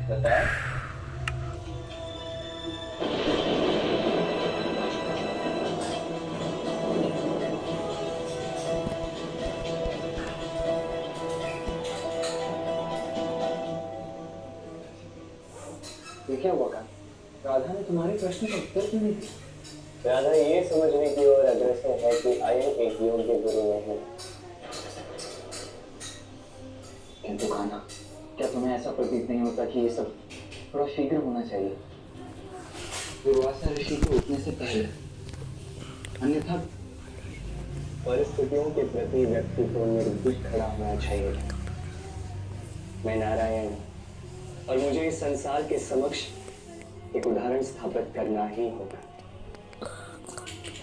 बताया। ये क्या हुआ कान? राधा ने तुम्हारे प्रश्न का उत्तर क्यों नहीं दिया? राधा ये समझने की ओर अग्रसर है कि आयन एक योग्य गुरु नहीं है। किंतु कान्हा, क्या तुम्हें ऐसा प्रतीत नहीं होता कि ये सब थोड़ा शीघ्र होना चाहिए? दुर्वासा ऋषि के उठने से पहले, अन्यथा परिस्थितियों के प्रति व्यक्ति को निर्भीक खड़ा होना चाहिए। मैं नारायण हूं और मुझे इस संसार के समक्ष एक उदाहरण स्थापित करना ही होगा।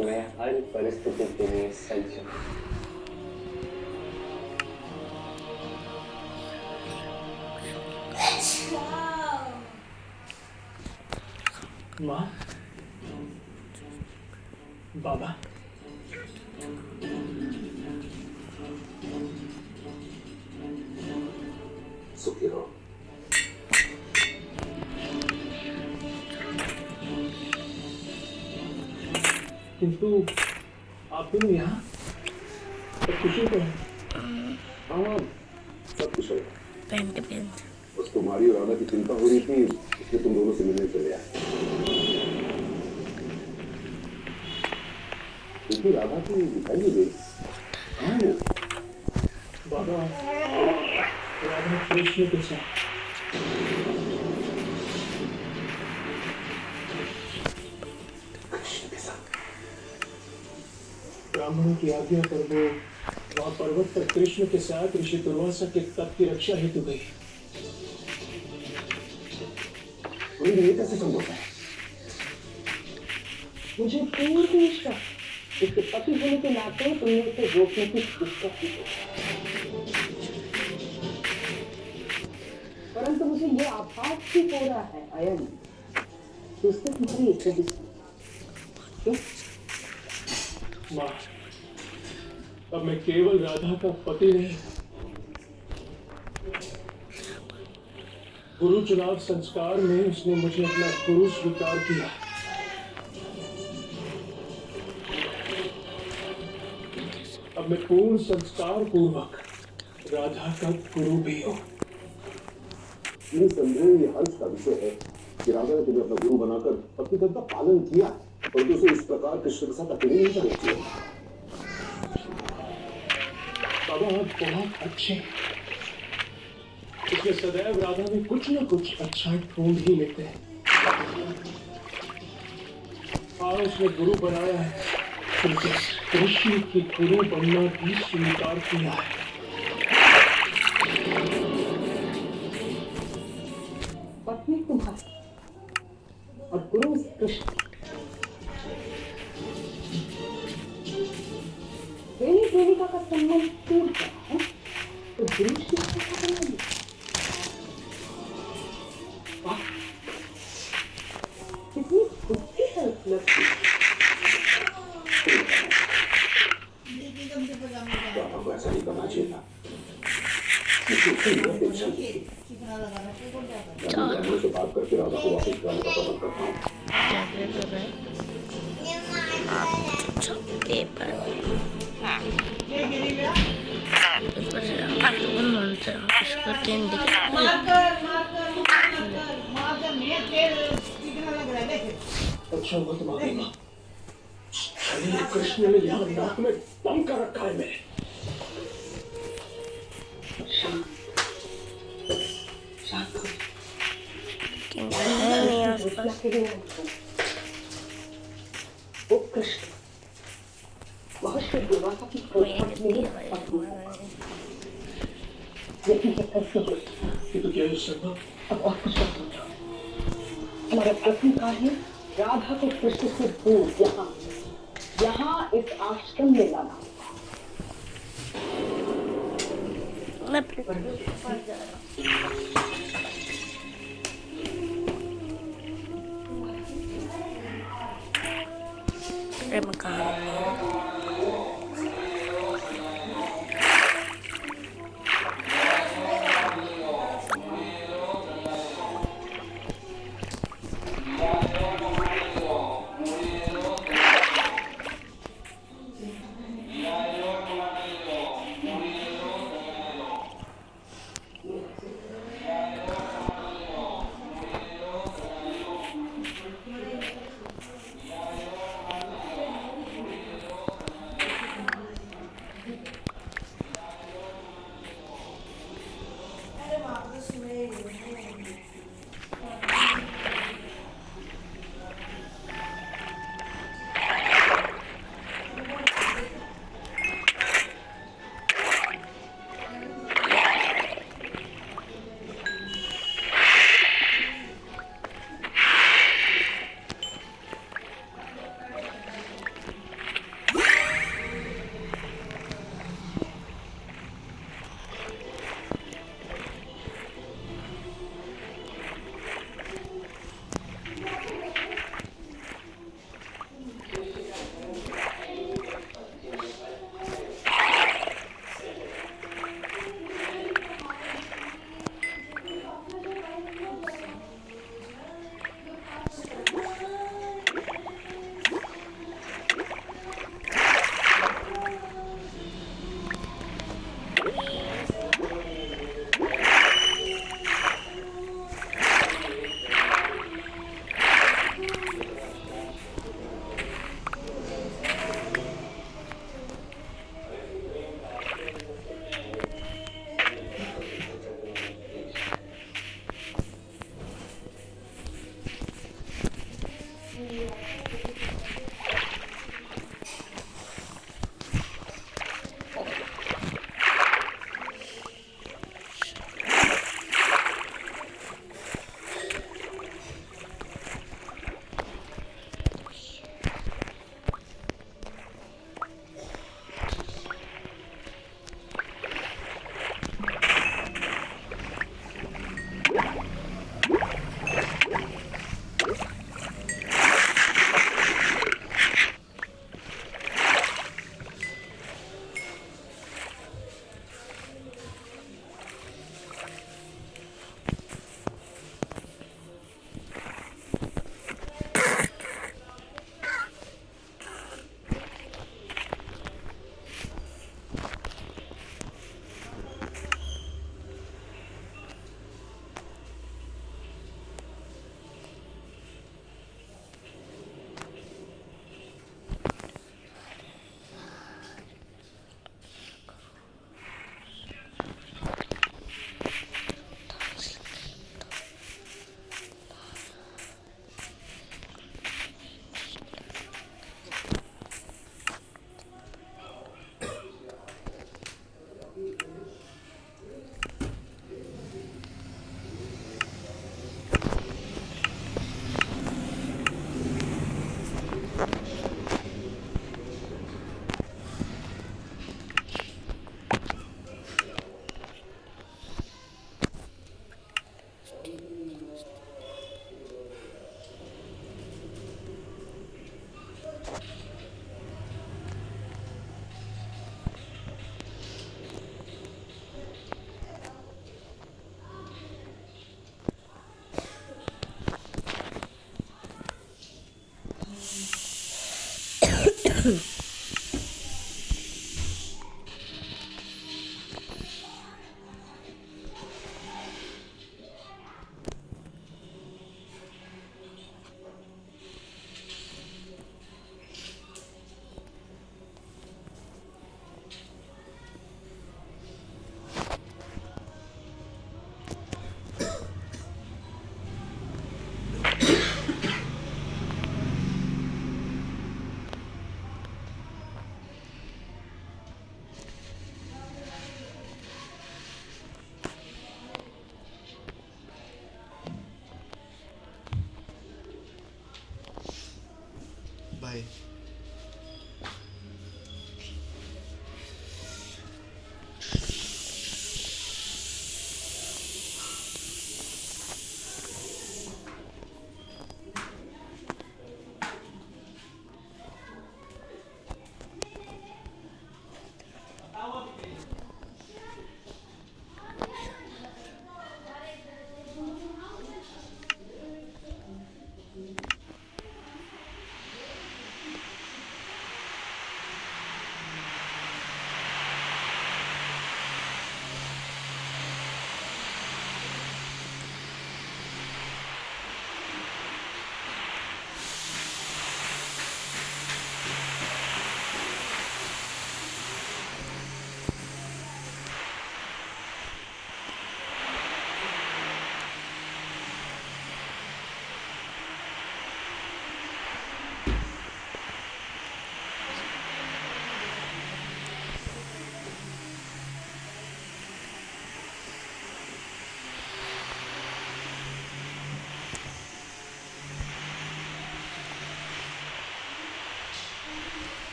मैं हर परिस्थिति के लिए सज्ज हूं। माँ, बाबा, सुखी रहो। किंतु आप दोनों यहाँ सब कुशल तो हैं। हाँ, सब कुशल है। पेंट बस तुम्हारी और राधा की चिंता हो रही थी, इसलिए तुम दोनों से मिलने चले आए। क्योंकि राधा की दिखाई नहीं गई। कहाँ है? बाबा, राधा कृष्ण के साथ। कृष्ण के साथ। ब्राह्मणों की आज्ञा पर वो वहाँ पर्वत पर कृष्ण के साथ ऋषि दुर्वासा के तप की रक्षा हेतु गई। ये कैसे संभव है? मुझे पूर्ण विश्वास, इसके पति होने के नाते तुमने उसे रोकने की कोशिश की, परंतु मुझे ये आभास भी हो रहा है आयन, कि उसने तुम्हारी इच्छा भी क्यों? माँ, अब मैं केवल राधा का पति नहीं, गुरु चुनाव संस्कार में उसने मुझे अपना गुरु स्वीकार किया। अब मैं पूर्ण संस्कार पूर्वक राधा का गुरु भी हूँ। ये संदेह ये हर्ष का विषय है कि राधा ने तुम्हें अपना गुरु बनाकर पतिव्रता का पालन किया, परंतु उसे इस प्रकार कृष्ण के साथ अकेले नहीं करना चाहिए। बाबा आप बहुत अच्छे हैं। इसमें सदैव राधा में कुछ न कुछ अच्छा ढूंढ ही लेते हैं। हाँ, उसने गुरु बनाया है, क्योंकि कृष्ण की गुरु बनना भी स्वीकार किया है। पत्नी तुम्हारी और गुरु कृष्ण, प्रेमी प्रेमिका का संबंध टूट गया है, तो गुरु शिष्य का संबंध कितनी खुशी है उस लड़की। राधा को ऐसा नहीं करना चाहिए था। मुझे उससे ये अपेक्षा थी। मैं से बात करके राधा को वापस बुलाने का प्रबंध करता हूँ। पेपर अच्छा हुआ तुम आ गई माँ। अरे कृष्ण ने यहाँ नाक में दम कर रखा है मेरे। वो कृष्ण बहुत से दुर्वासा की खोज में लेकिन ये कैसे हो? ये तो क्या है शर्मा? अब और कुछ मत सोचो। हमारा प्रश्न का है राधा को कृष्ण से दूर यहाँ इस आश्रम में लाना।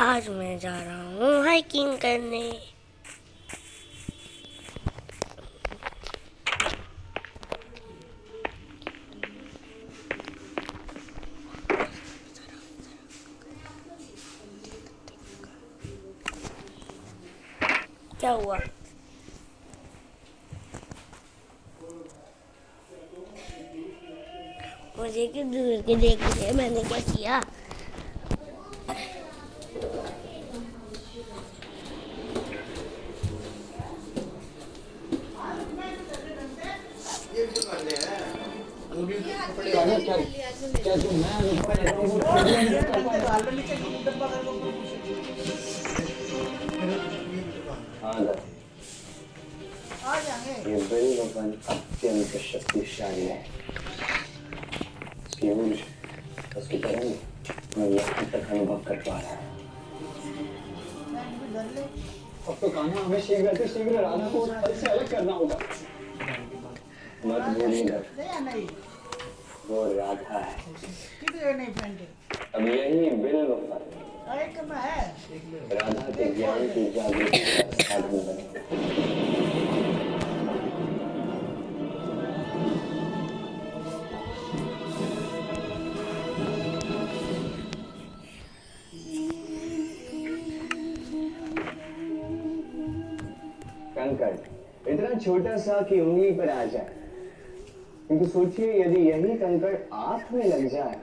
आज मैं जा रहा हूँ हाइकिंग करने। क्या हुआ? मुझे क्यों दूर के देख रहे हैं? मैंने क्या किया? ये बिल वपन अत्यंत शक्तिशाली है। इसकी ऊर्जा, उसकी तरंग मैं यहाँ तक अनुभव कर पा रहा हूँ। अब तो कान्हा हमें शीघ्र राधा को फल से अलग करना होगा। मत भूलिएगा, वो राधा है। अब यही बिल वपन राधा के ज्ञान की जागृति का साधन बनेगा। आ जाएंगे ये बिल वफन। ये बिल वपन अत्यंत शक्तिशाली है। इसकी ऊर्जा, उसकी तरंग मैं यहाँ तक अनुभव कर पा रहा हूँ। मत भूलिएगा, वो राधा है। अब यही बिल वपन राधा के ज्ञान की जागृति का साधन बनेगा। अरे कब है? कंकड़ इतना छोटा सा कि उंगली पर आ जाए, किंतु सोचिए यदि यही कंकड़ आंख में लग जाए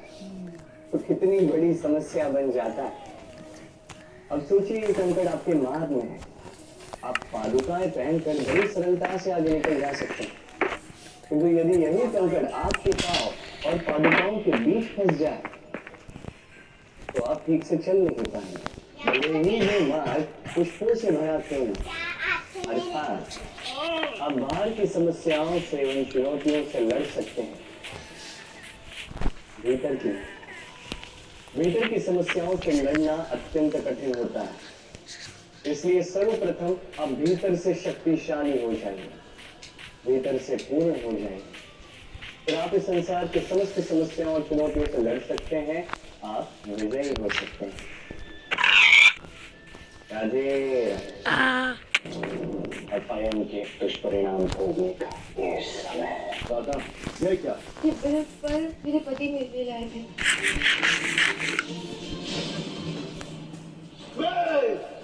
तो कितनी बड़ी समस्या बन जाता है। अब सोचिए ये कंकड़ आपके मार्ग में है, आप पादुकाएं पहनकर बड़ी सरलता से आगे निकल जा सकते हैं, किंतु यदि यही कंकड़ आपके पांव और पादुकाओं के बीच फंस जाए तो आप ठीक से चल नहीं पाएंगे। भले ही वो मार्ग पुष्पों से भरा क्यों न, अर्थात आप बाहर की समस्याओं से, उन चुनौतियों से लड़ सकते हैं, भीतर की समस्याओं से लड़ना अत्यंत कठिन होता है। इसलिए सर्वप्रथम आप भीतर से शक्तिशाली हो जाएंगे, भीतर से पूर्ण हो जाएंगे, फिर आप इस संसार के समस्त समस्याओं और चुनौतियों से लड़ सकते हैं, आप विजयी हो सकते हैं। राधे अपायन के दुष्परिणाम भोगने का ये समय। दादा ये क्या? ये बर्फ पर मेरे पति मेरे लिए लाए थे।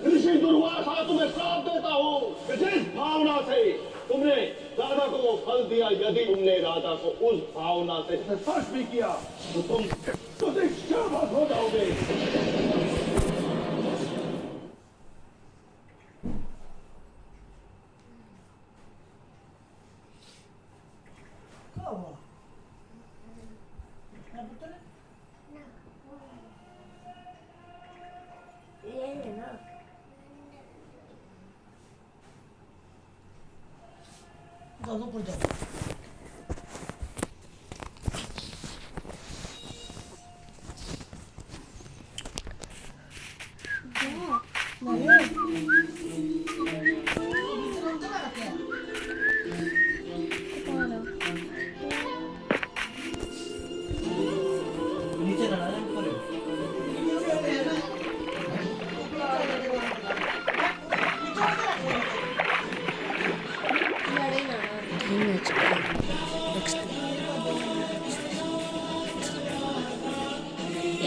ऋषि दुर्वासा तुम्हें श्राप देता हूँ कि जिस भावना से तुमने राधा को वो फल दिया, यदि तुमने राधा को उस भावना से स्पर्श भी किया तो तुम शाबाश हो जाओगे। ये है ना, जाओ ऊपर जाओ। नीचे ना ना ऊपर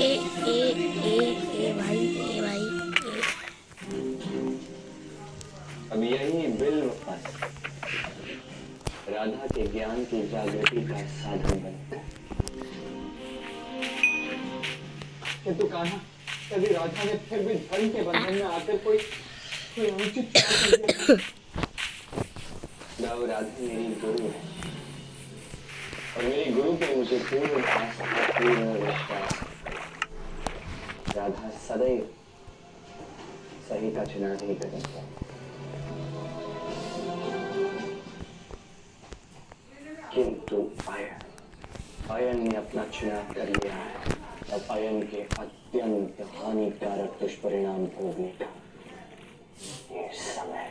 ए भाई अब यही बिल्व फल राधा के ज्ञान की जागृति का साधन बनता है। किंतु कहा यदि राधा ने फिर भी धर्म के बंधन में आकर कोई अनुचित कार्य कर दिया, जाओ राधा मेरी गुरु है और मेरी गुरु पे मुझे पूर्ण आस्था, पूर्ण विश्वास। राधा सदैव सही का चुनाव नहीं करेंगे। किंतु आयन ने अपना चुनाव कर लिया है, अब आयन के अत्यंत हानिकारक दुष्परिणाम भोगने का ये समय।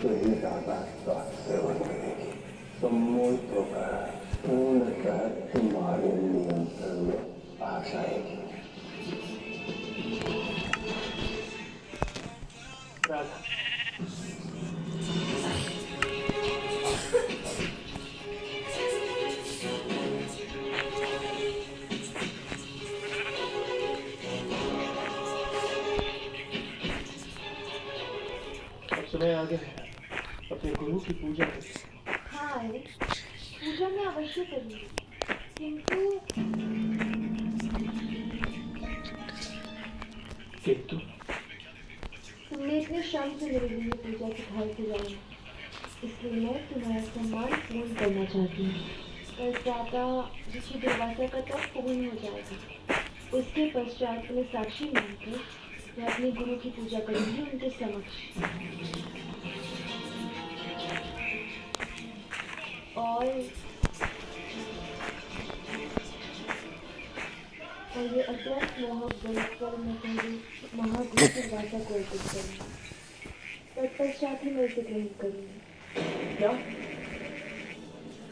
ही राधा का सेवन करेगी, सम्मोहित होकर पूर्णतः तुम्हारे नियंत्रण में आ जाएगी। राधा समय आ गया है अपने गुरु की पूजा करने। हाँ पूजा मैं अवश्य करूँगी, किंतु तुमने इतने श्रम से मेरे लिए पूजा सिखाई थी, इसलिए मैं तुम्हारा सम्मान पूर्ण करना चाहती हूँ। कल प्रातः ऋषि दुर्वासा का तप पूर्ण हो जाएगा, उसके पश्चात तुम्हें साक्षी मानकर मैं अपने गुरु की पूजा करूँगी उनके समक्ष। और ये अत्यंत मोहक बरस पर मैं पहले महागुरु दुर्वासा को अर्पित करूँगी, तत्पश्चात ही मैं इसे ग्रहण करूँगी। क्या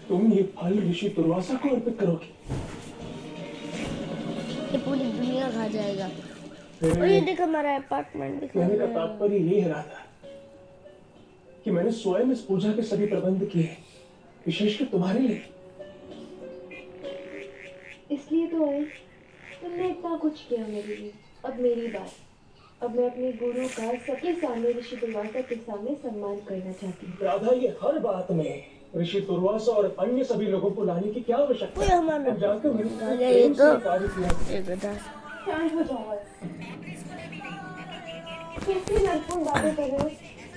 तुम ये फल ऋषि दुर्वासा को अर्पित करोगे? पूरी दुनिया खा जाएगा। और ये देख हमारा अपार्टमेंट दिखा कहने का रहा है। तात्पर्य ये है राधा कि मैंने स्वयं इस पूजा के सभी प्रबंध किए, विशेषकर तुम्हारे लिए। इसलिए तो आए। तुमने इतना कुछ किया मेरे लिए। अब मेरी बात। अब मैं अपने गुरु का सबके सामने ऋषि दुर्वासा के सामने सम्मान करना चाहती हूँ। राधा, ये हर बात में ऋषि दुर्वासा और अन्य सभी लोगों को लाने की क्या आवश्यकता कोई है? हमारा अब जाकर मेरे ये प्रेम तो से कार्य किया। एक गधा। शांत हो जाओ। कैसे नरपूर्ण बातें कर रहे हो?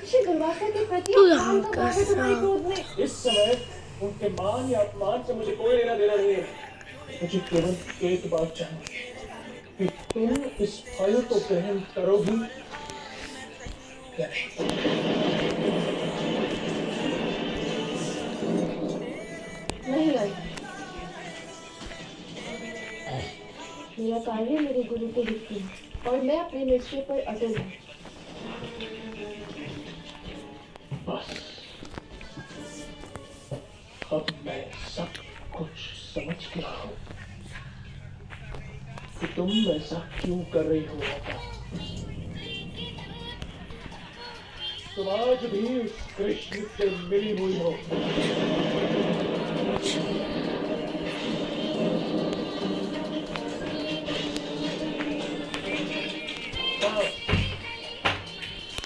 ऋषि दुर्वासा के प्रति तू अपमान यहाँ का का भाव है तुम्हारे सा- क्रोध में। इस समय उनके मान या अपमान से मुझे कोई लेना देना नहीं है। मुझे केवल एक बात चाहिए कि तुम इस फल को ग्रहण करोगी या नहीं। नहीं आई। मेरा कार्य मेरे गुरु को दिखती है और मैं अपने निश्चय पर अटल हूँ। बस अब मैं सब कुछ समझ गया हूँ कि तुम ऐसा क्यों कर रही हो राधा। तुम आज भी उस कृष्ण से मिली हुई हो। हाँ,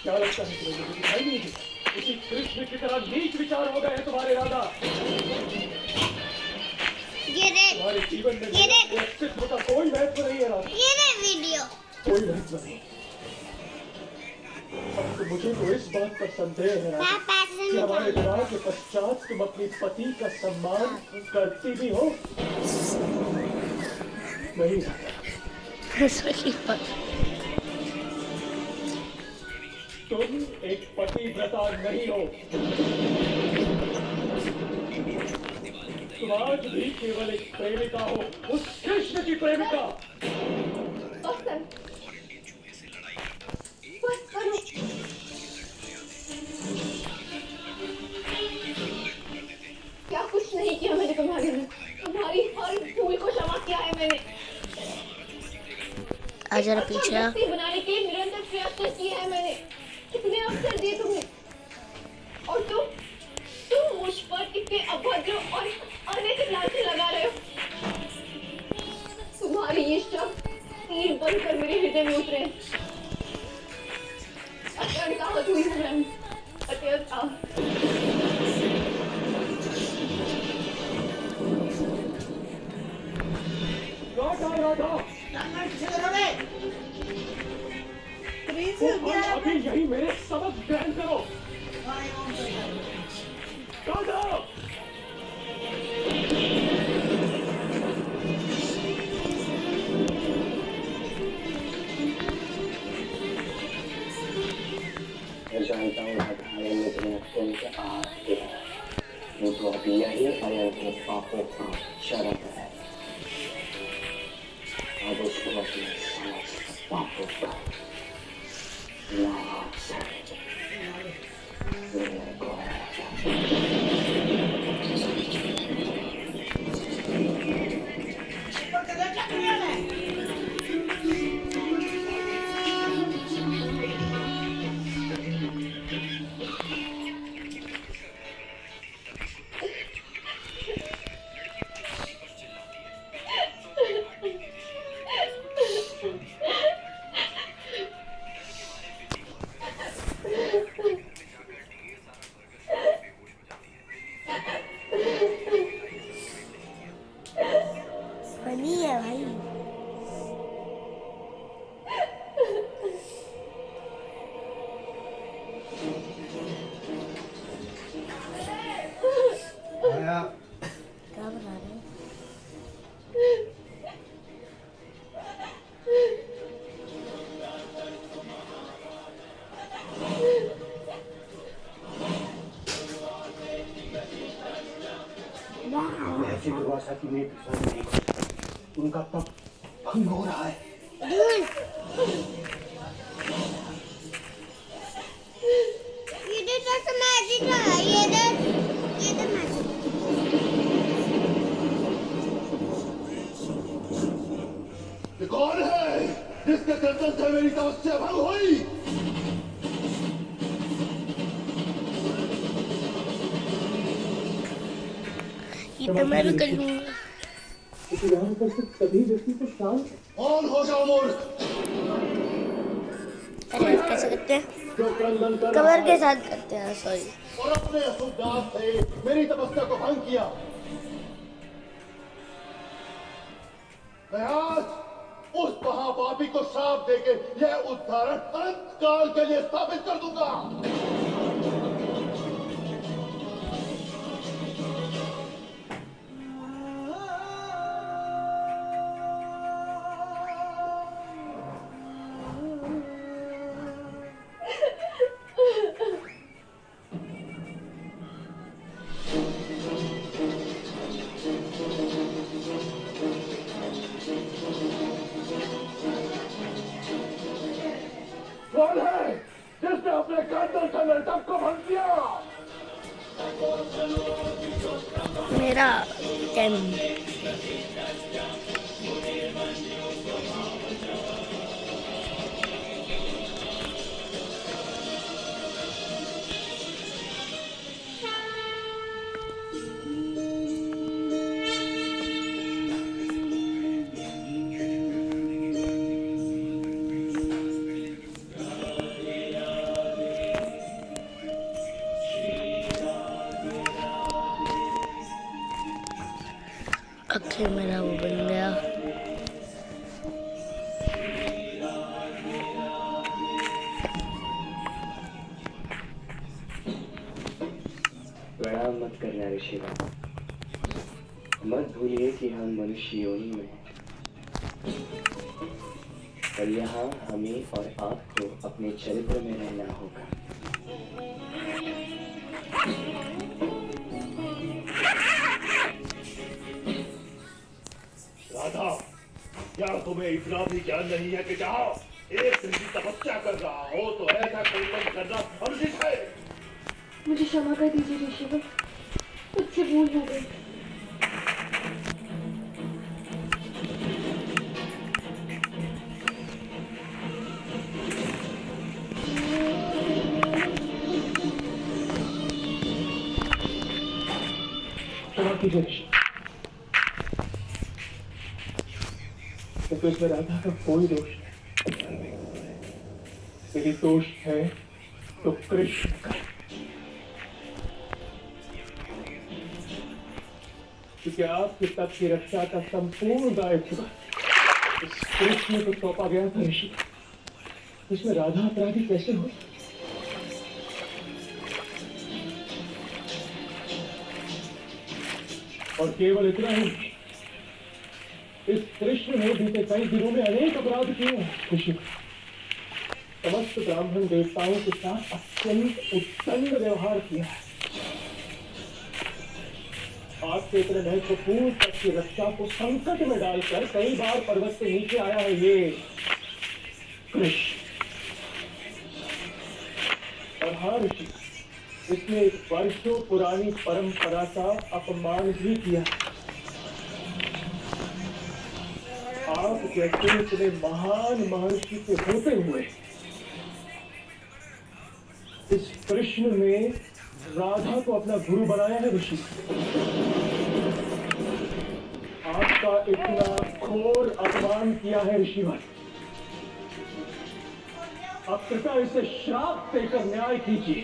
क्या लगता है तुम्हें मुझे दिखाई नहीं देती? उसी कृष्ण की तरह नीच विचार हो गए हैं तुम्हारे राधा। ये रे तुम्हारे जीवन में ये मेरे अस्तित्व का कोई महत्व नहीं है राधा, ये रे वीडियो। कोई महत्व नहीं। अब तो मुझे तो इस बात पर संदेह है राधा पापा कि हमारे विवाह के पश्चात तुम अपने पति का सम्मान करती भी हो। नहीं राधा, सही बात। तुम एक पतिव्रता नहीं हो। तुम आज भी केवल एक प्रेमिका हो, उस कृष्ण की प्रेमिका। बस कर। बस करो। क्या कुछ नहीं किया मैंने तुम्हारे लिए। तुम्हारी हर भूल को क्षमा किया है मैंने। आ जरा अच्छा पीछे आ। व्यक्ति बनाने के निरंतर प्रयत्न किए हैं मैंने। कितने अवसर दिए तुमने और तुम मुझ पर कितने अभद्र और अनैतिक लांछन लगा रहे हो। तुम्हारे ये शब्द तीर बनकर मेरे हृदय में उतरे। अत्यंत आहत हुई हूँ मैं। अत्यंत आहत। राधा, तुम अभी यही मेरे सबक ग्रहण करो। राधा, मैं जानता हूँ राधा, ये तुमने अत्यंत आहत किया है, किंतु अब यही अयंत पापों का शरण है। अब उसको अपने समस्त पापों का नाश मेरे को फनी है भाई। क्या बना रहे हैं? ऐसी दुर्वासा की मेरी पसंद नहीं, उनका तप भंग हो रहा है। ये तो मैजिक है। ये तो मैजिक। देखो गर्दन से मेरी तपस्या भंग हुई। ये तो मैं भी कर लूंगा। क्योंकि यहाँ उपस्थित सभी व्यक्ति को शांत कौन हो जाओ मूर्ख, अरे कैसे करते हैं? जो क्रंदन कर कमर के साथ करते हैं, सॉरी। और अपने अशुद्ध दांत से मेरी तपस्या को भंग किया। मैं आज उस महापापी को श्राप देके यह उद्धारण अनंत काल के लिए स्थापित कर दूंगा। कौन है जिसने अपने गर्दन से मेरे तप को भंग किया? मेरा टाइम। आखिर मेरा वो बन गया। प्रणाम मत करना ऋषिवर, मत भूलिए कि हम मनुष्य योनि में हैं और यहाँ हमें और आपको अपने चरित्र में रहना होगा। राधा, क्या तुम्हें इतना भी ज्ञान नहीं है कि जहाँ एक दिन की तपस्या कर रहा हो तो ऐसा कोई काम करना अनुचित है? मुझे क्षमा कर दीजिए ऋषिवर, मुझसे भूल हो गई। क्षमा कीजिए ऋषि। तो इसमें राधा का कोई दोष नहीं। यदि दोष है तो कृष्ण का, क्योंकि आपके तप की रक्षा का संपूर्ण दायित्व इस कृष्ण को सौंपा गया था ऋषि। इसमें राधा अपराधी कैसे हो? और केवल इतना ही, इस कृष्ण ने बीते कई दिनों में अनेक अपराध किए हैं ऋषि। समस्त ब्राह्मण देवताओं के साथ अत्यंत उद्दंड व्यवहार किया है। आपके इतने महत्वपूर्ण तप की रक्षा को संकट में डालकर कई बार पर्वत से नीचे आया है ये कृष्ण। और हाँ ऋषि, इसने एक वर्षों पुरानी परंपरा का अपमान भी किया। आप जैसे इतने महान महर्षि के होते हुए इस कृष्ण ने राधा को अपना गुरु बनाया है ऋषि। आपका इतना घोर अपमान किया है ऋषिवर। आप कृपया इसे श्राप देकर न्याय कीजिए,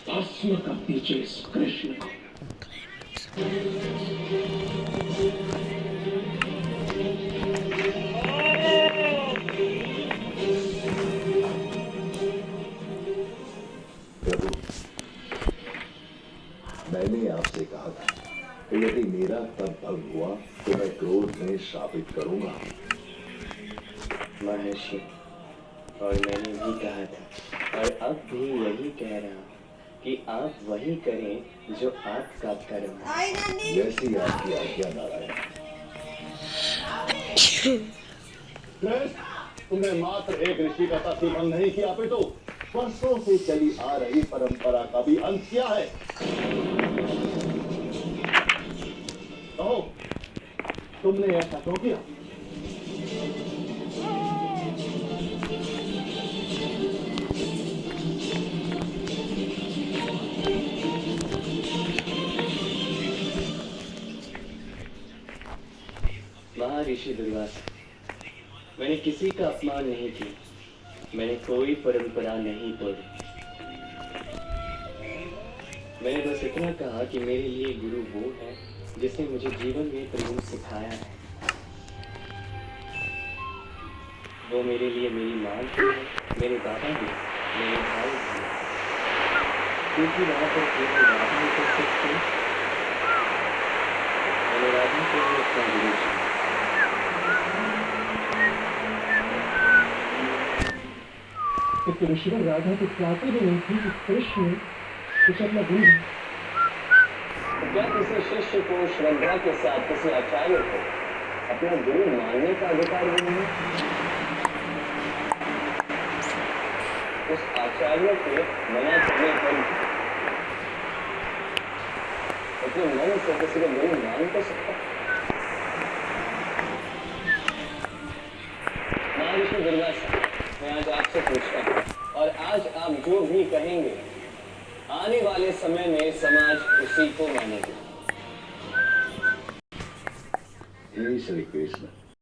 भस्म कर दीजिए इस कृष्ण को। प्रभु, मैंने आपसे कहा था कि यदि मेरा तप भंग हुआ तो मैं क्रोध में श्रापित करूंगा। महर्षि, और मैंने भी कहा था और अब भी वही कह रहा हूँ कि आप वही करें जो आपका कर्म है। जैसी आपकी आज्ञा नारायण। तुमने मात्र एक ऋषि का तप भंग नहीं किया, अपितु वर्षों से चली आ रही परंपरा का भी अंत किया है। कहो, तुमने ऐसा क्यों किया? ऋषि दुर्वासा, मैंने किसी का अपमान नहीं किया, मैंने कोई परंपरा नहीं तोड़ी। मैंने बस इतना कहा कि मेरे लिए गुरु वो है जिसने मुझे जीवन में प्रेम सिखाया है। वो मेरे लिए मेरी माँ भी है, मेरे बाबा भी, मेरे भाई भी, क्योंकि वहाँ पर केवल राधा उपस्थित थे। मैंने राधा को ही अपना गुरु चुना। तो ऋषिवर राधा को चाहते भी नहीं थी कि कृष्ण उसे अपना गुरु है। तो क्या किसी शिष्य को श्रद्धा के साथ किसी आचार्य को अपना गुरु मानने का अधिकार नहीं है? उस आचार्य के मना करने पर अपने मन से किसी को गुरु मान तो सकता। महर्षि दुर्वासा, मैं आज आपसे पूछता हूँ, और आज आप जो भी कहेंगे आने वाले समय में समाज उसी को मानेगा। हे श्री कृष्ण,